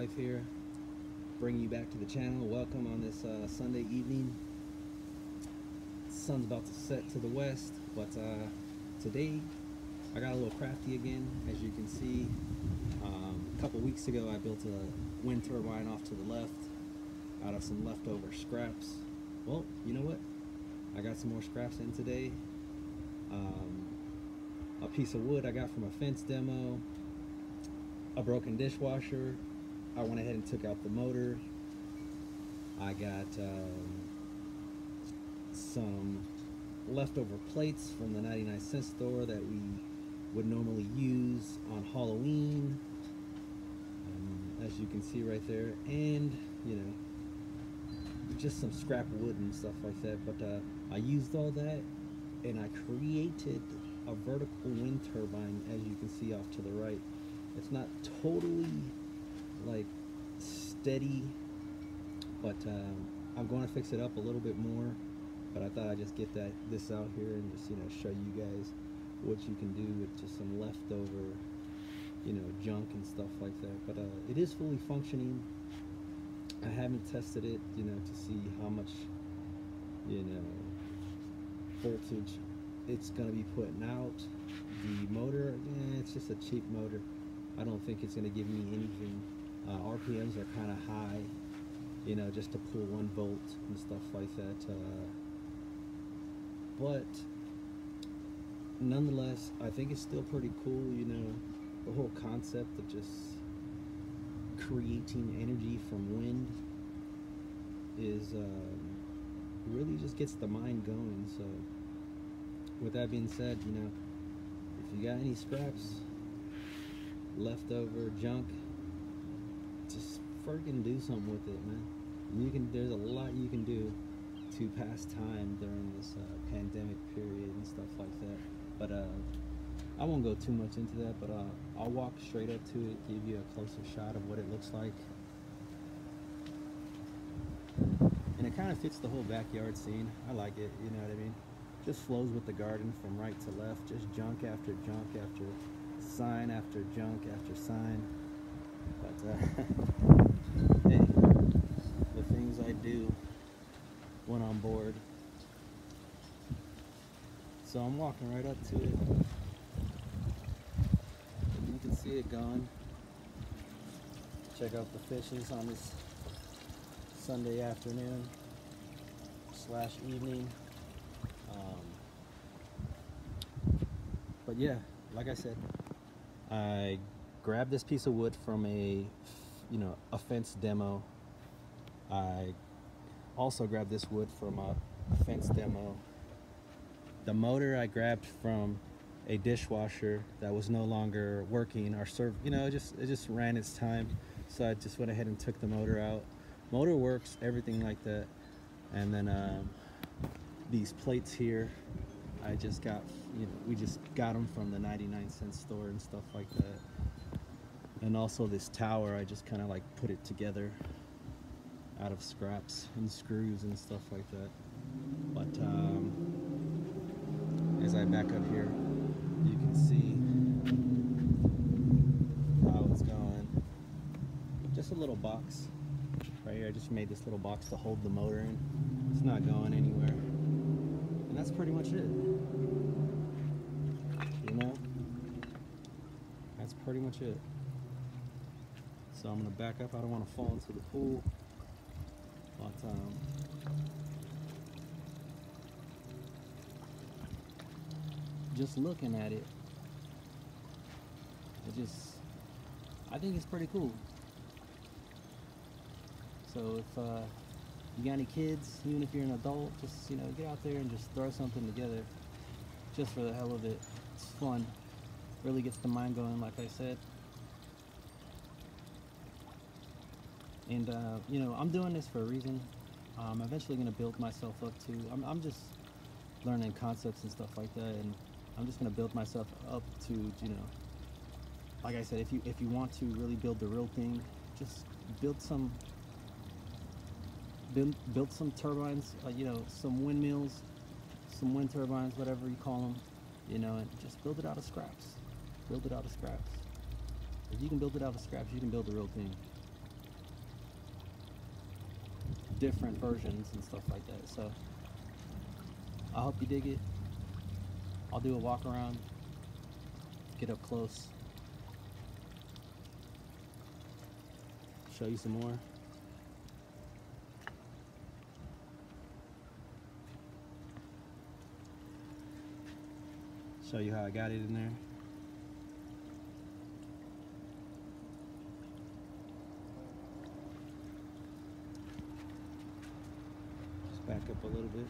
Life here, bringing you back to the channel. Welcome on this Sunday evening. Sun's about to set to the west, but today I got a little crafty again. As you can see, a couple weeks ago I built a wind turbine off to the left out of some leftover scraps. Well, you know what? I got some more scraps in today. A piece of wood I got from a fence demo, a broken dishwasher. I went ahead and took out the motor. I got some leftover plates from the 99-cent store that we would normally use on Halloween, as you can see right there, and you know, just some scrap wood and stuff like that. But I used all that and I created a vertical wind turbine, as you can see off to the right. It's not totally like steady, but I'm going to fix it up a little bit more. But I thought I'd just get this out here and just, you know, show you guys what you can do with just some leftover, you know, junk and stuff like that. But it is fully functioning. I haven't tested it, you know, to see how much, you know, voltage it's going to be putting out. The motor, it's just a cheap motor. I don't think it's going to give me anything. RPMs are kind of high, you know, just to pull 1 volt and stuff like that. But nonetheless, I think it's still pretty cool, you know, the whole concept of just creating energy from wind is really just gets the mind going. So with that being said, you know, if you got any scraps, leftover junk, just freaking do something with it, man. There's a lot you can do to pass time during this pandemic period and stuff like that. But I won't go too much into that, but I'll walk straight up to it, give you a closer shot of what it looks like. And it kind of fits the whole backyard scene. I like it, you know what I mean? Just flows with the garden from right to left, just junk after junk after sign after junk after sign. But hey, the things I do when I'm bored. So I'm walking right up to it. You can see it going. Check out the fishes on this Sunday afternoon / evening. But yeah, like I said, I grabbed this piece of wood from a fence demo. I also grabbed this wood from a fence demo. The motor I grabbed from a dishwasher that was no longer working or serve, you know, it just ran its time. So I just went ahead and took the motor out. Motor works, everything like that. And then these plates here, I just got, you know, we just got them from the 99-cent store and stuff like that. And also this tower, I just kind of like put it together out of scraps and screws and stuff like that. But as I back up here, you can see how it's going. Just a little box right here. I just made this little box to hold the motor in. It's not going anywhere. And that's pretty much it. You know? That's pretty much it. So I'm gonna back up. I don't want to fall into the pool. But just looking at it, I think it's pretty cool. So if you got any kids, even if you're an adult, just, you know, get out there and just throw something together, just for the hell of it. It's fun. Really gets the mind going, like I said. And you know, I'm doing this for a reason. I'm eventually going to build myself up to. I'm just learning concepts and stuff like that, and I'm just going to build myself up to, you know, like I said, if you want to really build the real thing, just build some turbines, you know, some windmills, some wind turbines, whatever you call them, you know, and just build it out of scraps. Build it out of scraps. If you can build it out of scraps, you can build the real thing. different versions and stuff like that. So I hope you dig it. I'll do a walk around, get up close, show you some more. Show you how I got it in there. Just back up a little bit.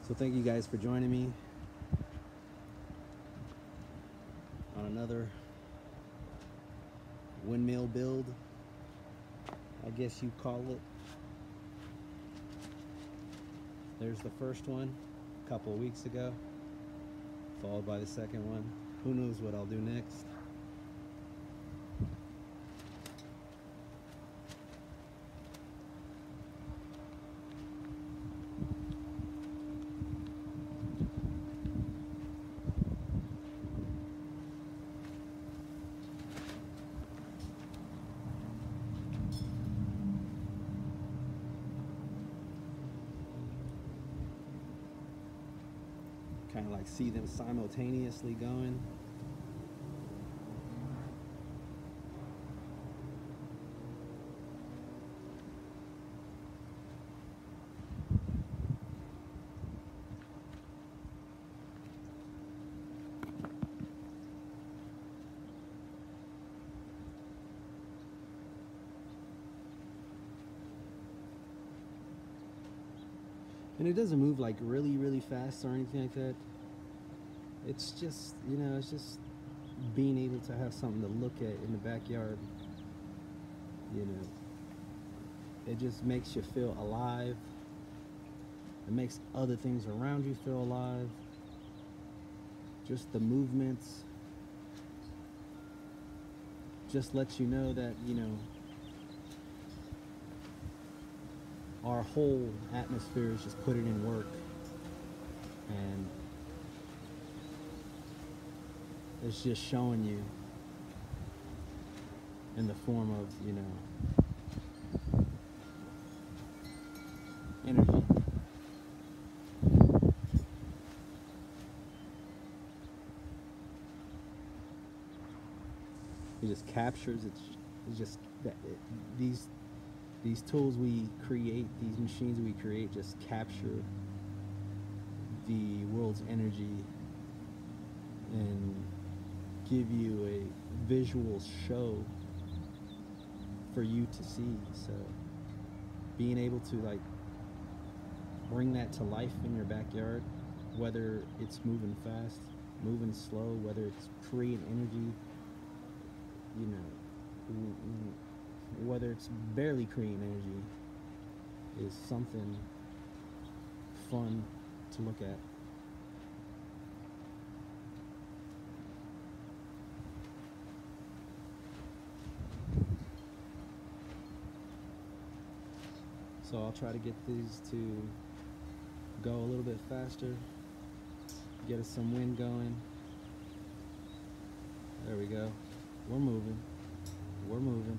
So thank you guys for joining me on another windmill build, I guess you call it. There's the first one a couple of weeks ago, followed by the second one. Who knows what I'll do next? Kind of like see them simultaneously going. And it doesn't move like really fast or anything like that. It's just, you know, it's just being able to have something to look at in the backyard. You know, it just makes you feel alive. It makes other things around you feel alive. Just the movements just lets you know that, you know, our whole atmosphere is just putting in work, and it's just showing you in the form of, you know, energy. It just captures, it's just that these tools we create, these machines we create, just capture the world's energy and give you a visual show for you to see. So being able to like bring that to life in your backyard, whether it's moving fast, moving slow, whether it's creating energy, you know, whether it's barely creating energy, is something fun to look at. So I'll try to get these to go a little bit faster, get us some wind going. There we go. We're moving. We're moving.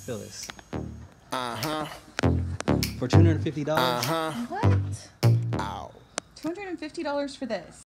Feel this. For $250. What? Ow. $250 for this.